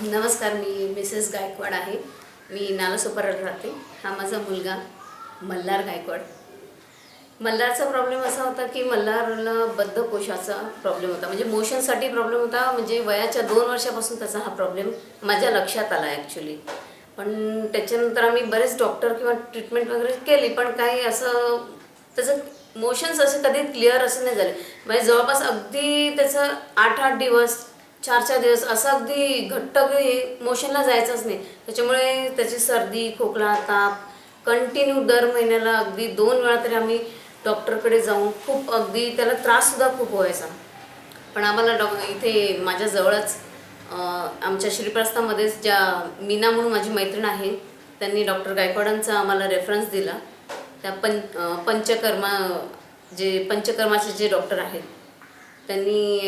नमस्कार, मी मिसेस गायकवाड आहे. मी नालासोपाऱ्याला राहते. हा माझा मुलगा मल्हार गायकवाड. मल्हारचा प्रॉब्लेम असा होता की मल्हारला बद्धकोशाचा प्रॉब्लेम होता, म्हणजे मोशनसाठी प्रॉब्लेम होता. म्हणजे वयाच्या 2 वर्षापासून त्याचा हा प्रॉब्लेम माझ्या लक्षात आला ॲक्च्युली. पण त्याच्यानंतर आम्ही बरेच डॉक्टर किंवा ट्रीटमेंट वगैरे केली, पण काही असं त्याचं मोशन्स असे कधी क्लिअर असं नाही झाले. म्हणजे जवळपास अगदी त्याचं 8-8 दिवस 4-4 दिवस असं अगदी घट्ट मोशनला जायचंच नाही. त्याच्यामुळे त्याची सर्दी, खोकला, ताप कंटिन्यू दर महिन्याला अगदी 2 वेळा तरी आम्ही डॉक्टरकडे जाऊन खूप अगदी त्याला त्राससुद्धा खूप व्हायचा. पण आम्हाला इथे माझ्याजवळच आमच्या श्रीप्रस्थामध्येच ज्या मीना म्हणून माझी मैत्रीण आहे, त्यांनी डॉक्टर गायकवाडांचा आम्हाला रेफरन्स दिला. त्या पंचकर्माचे जे डॉक्टर आहेत त्यांनी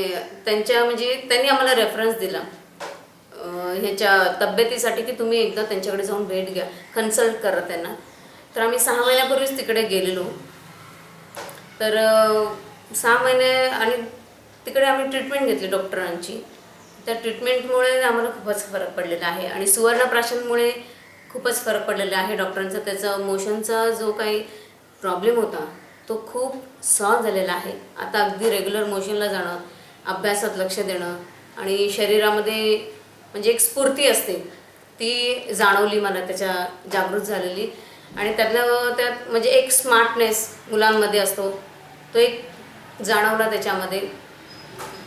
आम्हाला रेफरन्स दिला ह्याच्या तब्येतीसाठी की तुम्ही एकदा त्यांच्याकडे जाऊन भेट घ्या, कन्सल्ट करा त्यांना. तर आम्ही 6 महिन्यापूर्वीच तिकडे गेलेलो. तर 6 महिने आणि तिकडे आम्ही ट्रीटमेंट घेतली डॉक्टरांची. त्या ट्रीटमेंटमुळे आम्हाला खूपच फरक पडलेला आहे आणि सुवर्णप्राशनमुळे खूपच फरक पडलेला आहे डॉक्टरांचा. त्याचा मोशनचा जो काही प्रॉब्लेम होता तो खूप सॉल्व झालेला आहे. आता अगदी रेग्युलर मोशनला जाणं, अभ्यासात लक्ष देणं आणि शरीरामध्ये म्हणजे एक स्फूर्ती असते ती जाणवली मला, त्याच्या जागृत झालेली. आणि त्यात म्हणजे एक स्मार्टनेस मुलांमध्ये असतो तो एक जाणवला त्याच्यामध्ये.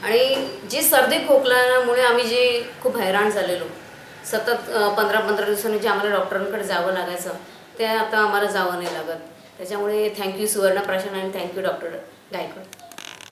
आणि जी सर्दी खोकल्यामुळे आम्ही जे खूप हैराण झालेलो, सतत 15-15 दिवसांनी जे आम्हाला डॉक्टरांकडे जावं लागायचं ते आता आम्हाला जावं नाही लागत. त्याच्यामुळे थँक्यू सुवर्णप्राशन आणि थँक्यू डॉक्टर गायकवाड.